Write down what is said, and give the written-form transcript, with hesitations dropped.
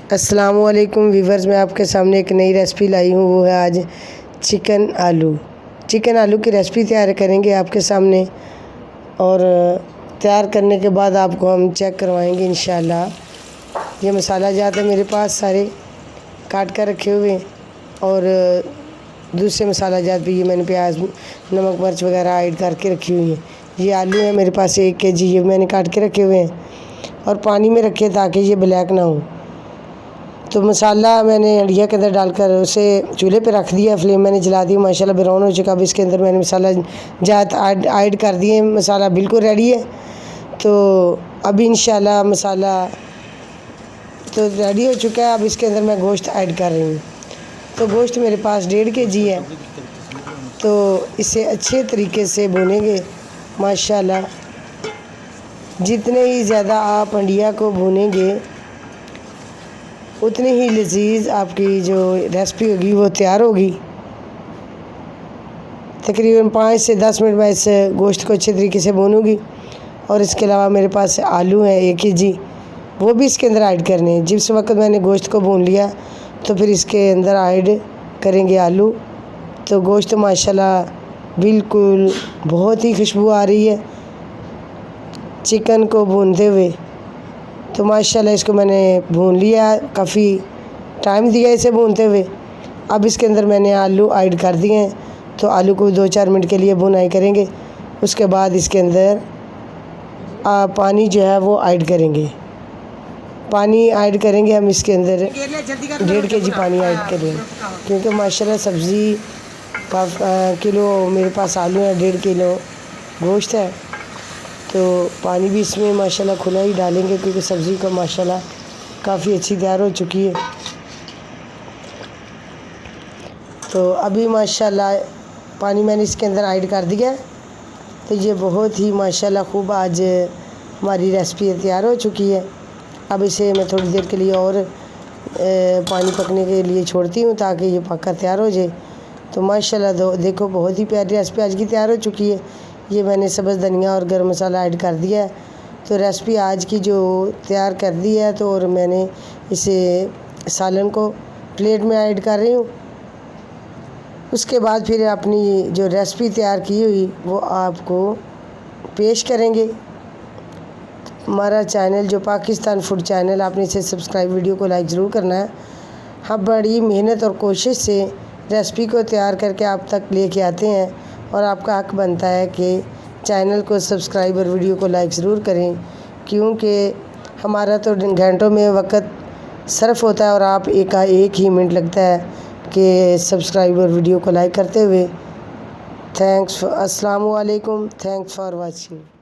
अस्सलामुअलैकुम वीवर्स, मैं आपके सामने एक नई रेसिपी लाई हूँ। वो है आज चिकन आलू की रेसिपी तैयार करेंगे आपके सामने। और तैयार करने के बाद आपको हम चेक करवाएंगे इंशाल्लाह। ये मसाला जात है मेरे पास सारे काट कर रखे हुए हैं, और दूसरे मसाला जात भी ये मैंने प्याज नमक मिर्च वगैरह ऐड करके रखी हुई है। ये आलू है मेरे पास 1 kg, ये मैंने काट के रखे हुए हैं और पानी में रखे ताकि ये ब्लैक ना हो। तो मसाला मैंने हंडिया के अंदर डालकर उसे चूल्हे पे रख दिया, फ्लेम मैंने जला दी। माशाल्लाह ब्राउन हो चुका। अब इसके अंदर मैंने मसाला जात ऐड कर दिए। मसाला बिल्कुल रेडी है। तो अभी इंशाल्लाह मसाला तो रेडी हो चुका है। अब इसके अंदर मैं गोश्त ऐड कर रही हूँ। तो गोश्त मेरे पास 1.5 kg है। तो इसे अच्छे तरीके से भूनेंगे माशाल्लाह। जितने ही ज़्यादा आप हंडिया को भूनेंगे उतनी ही लजीज आपकी जो रेसिपी होगी वो तैयार होगी। तकरीबन 5 से 10 मिनट में इस गोश्त को अच्छे तरीके से भूनूंगी। और इसके अलावा मेरे पास आलू हैं 1 kg, वो भी इसके अंदर ऐड करने हैं। जिस वक्त मैंने गोश्त को भून लिया तो फिर इसके अंदर ऐड करेंगे आलू। तो गोश्त माशाल्लाह बिल्कुल बहुत ही खुशबू आ रही है चिकन को भूनते हुए। तो माशाल्लाह इसको मैंने भून लिया, काफ़ी टाइम दिया इसे भूनते हुए। अब इसके अंदर मैंने आलू ऐड कर दिए हैं। तो आलू को 2-4 मिनट के लिए भुनाई करेंगे। उसके बाद इसके अंदर पानी जो है वो ऐड करेंगे। पानी ऐड करेंगे हम इसके अंदर 1.5 kg पानी ऐड करेंगे, क्योंकि माशाल्लाह सब्ज़ी किलो मेरे पास आलू है, 1.5 किलो गोश्त है। तो पानी भी इसमें माशाल्लाह खुला ही डालेंगे, क्योंकि सब्ज़ी का माशाल्लाह काफ़ी अच्छी तैयार हो चुकी है। तो अभी माशाल्लाह पानी मैंने इसके अंदर ऐड कर दिया। तो ये बहुत ही माशाल्लाह खूब आज हमारी रेसिपी तैयार हो चुकी है। अब इसे मैं थोड़ी देर के लिए और पानी पकने के लिए छोड़ती हूँ ताकि ये पककर तैयार हो जाए। तो माशाल्लाह देखो बहुत ही प्यारी रेसिपी आज की तैयार हो चुकी है। ये मैंने सब्ज़ धनिया और गरम मसाला ऐड कर दिया है। तो रेसिपी आज की जो तैयार कर दी है। तो और मैंने इसे सालन को प्लेट में ऐड कर रही हूँ। उसके बाद फिर अपनी जो रेसिपी तैयार की हुई वो आपको पेश करेंगे। हमारा चैनल जो पाकिस्तान फूड चैनल, आपने इसे सब्सक्राइब, वीडियो को लाइक ज़रूर करना है। हम बड़ी मेहनत और कोशिश से रेसिपी को तैयार करके आप तक लेके आते हैं, और आपका हक बनता है कि चैनल को सब्सक्राइब और वीडियो को लाइक ज़रूर करें, क्योंकि हमारा तो घंटों में वक्त सर्फ होता है और आप एक ही मिनट लगता है कि सब्सक्राइब और वीडियो को लाइक करते हुए। अस्सलामु अलैकुम, थैंक्स फॉर वाचिंग।